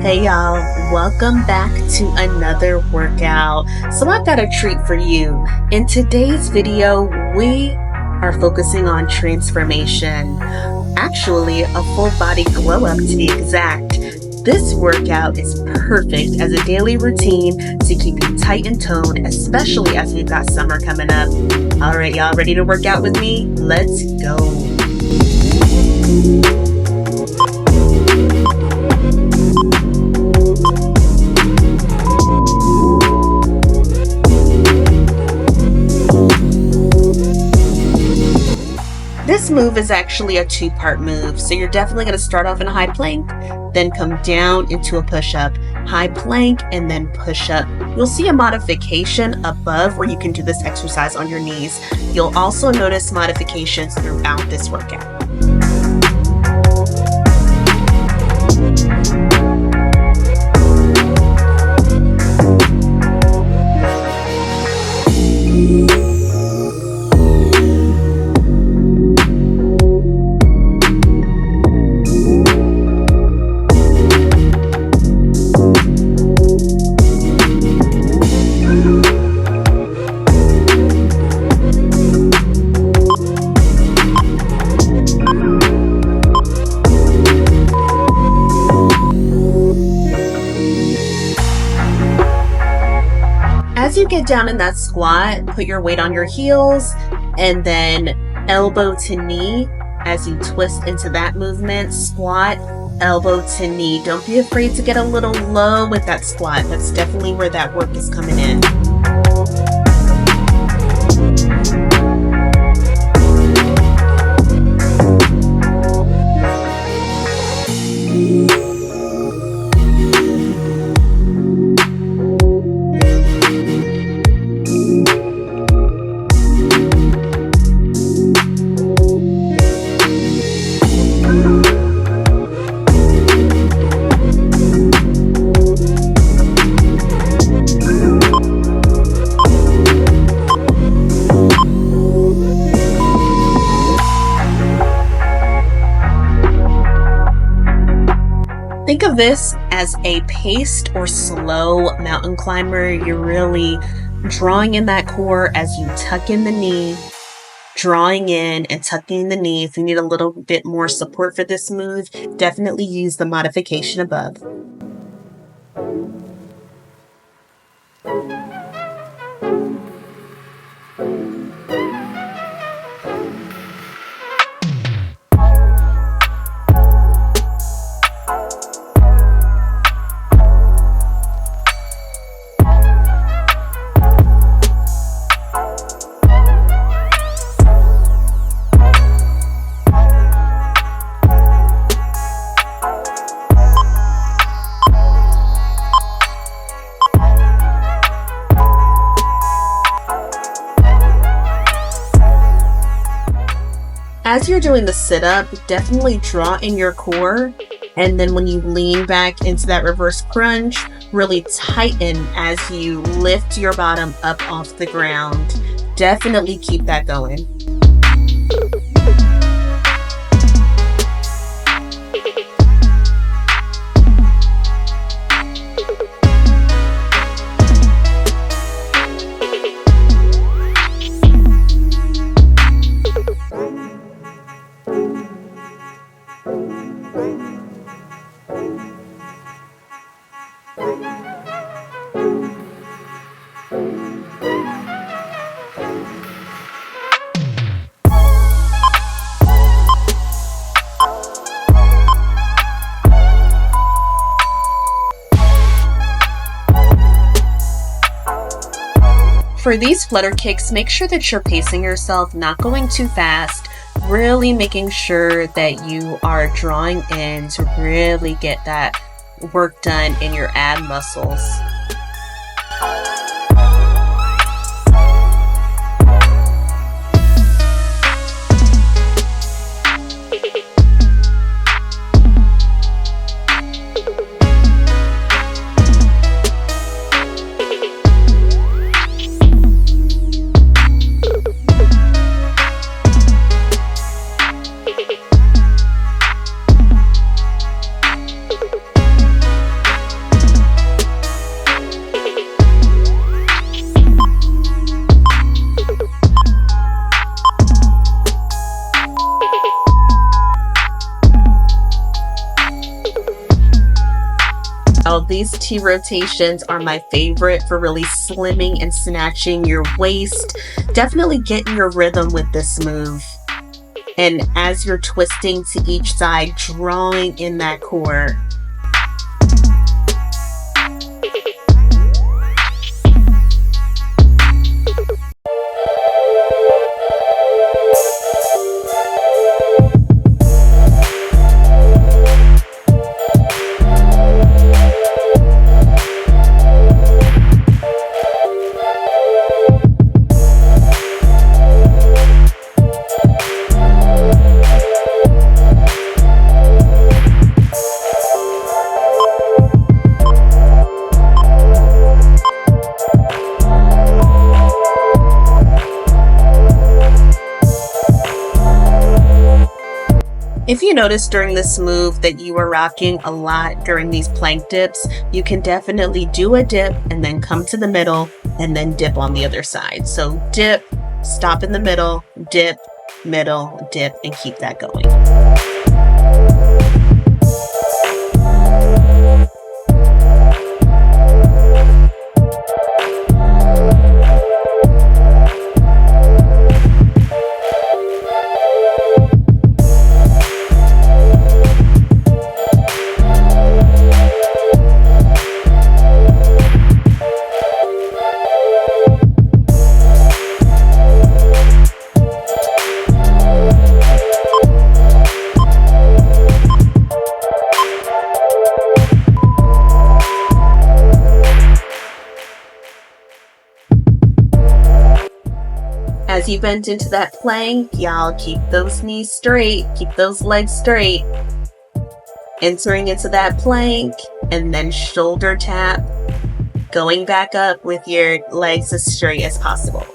Hey y'all, welcome back to another workout. So I've got a treat for you. In today's video, we are focusing on transformation. Actually, a full body glow up to be exact. This workout is perfect as a daily routine to keep you tight and toned, especially as we've got summer coming up. All right, y'all ready to work out with me? Let's go. This move is actually a two-part move, so you're definitely going to start off in a high plank, then come down into a push-up, high plank, and then push-up. You'll see a modification above where you can do this exercise on your knees. You'll also notice modifications throughout this workout. As you get down in that squat, put your weight on your heels and then elbow to knee as you twist into that movement. Squat, elbow to knee. Don't be afraid to get a little low with that squat. That's definitely where that work is coming in. Think of this as a paced or slow mountain climber. You're really drawing in that core as you tuck in the knee, drawing in and tucking the knee. If you need a little bit more support for this move, definitely use the modification above. As you're doing the sit-up, definitely draw in your core, and then when you lean back into that reverse crunch, really tighten as you lift your bottom up off the ground. Definitely keep that going. For these flutter kicks, make sure that you're pacing yourself, not going too fast, really making sure that you are drawing in to really get that work done in your ab muscles. Oh, these T rotations are my favorite for really slimming and snatching your waist. Definitely get in your rhythm with this move. And as you're twisting to each side, drawing in that core. If you notice during this move that you are rocking a lot during these plank dips, you can definitely do a dip and then come to the middle and then dip on the other side. So dip, stop in the middle, dip, middle, dip, and keep that going. As you bend into that plank, y'all keep those knees straight, keep those legs straight. Entering into that plank and then shoulder tap, going back up with your legs as straight as possible.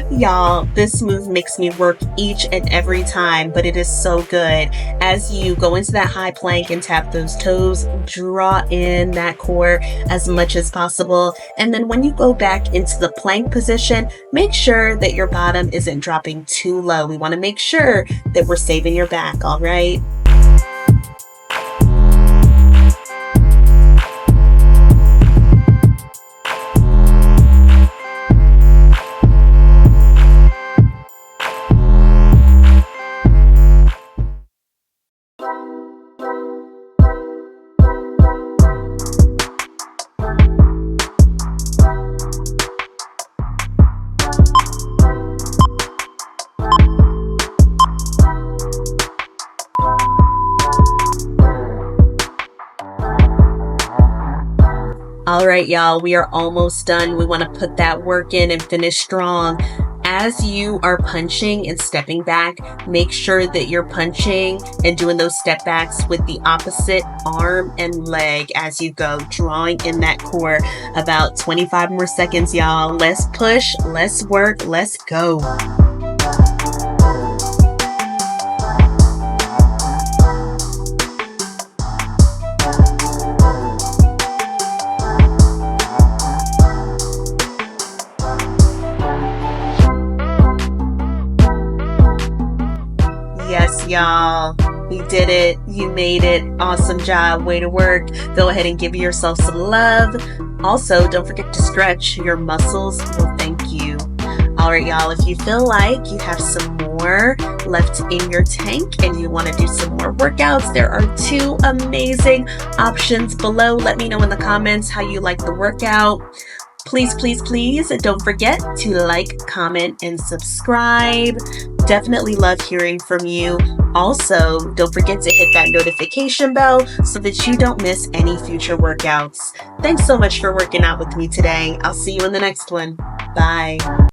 Y'all, this move makes me work each and every time, but it is so good. As you go into that high plank and tap those toes, draw in that core as much as possible. And then when you go back into the plank position, make sure that your bottom isn't dropping too low. We want to make sure that we're saving your back, all right? All right, y'all, we are almost done. We want to put that work in and finish strong. As you are punching and stepping back, make sure that you're punching and doing those step backs with the opposite arm and leg as you go, drawing in that core. About 25 more seconds, y'all. Let's push, let's work, let's go. Yes, y'all, we did it. You made it. Awesome job. Way to work. Go ahead and give yourself some love. Also, don't forget to stretch. Your muscles will thank you. All right, y'all, if you feel like you have some more left in your tank and you want to do some more workouts, there are 2 amazing options below. Let me know in the comments how you like the workout. Please, please, please don't forget to like, comment, and subscribe. Definitely love hearing from you. Also, don't forget to hit that notification bell so that you don't miss any future workouts. Thanks so much for working out with me today. I'll see you in the next one. Bye.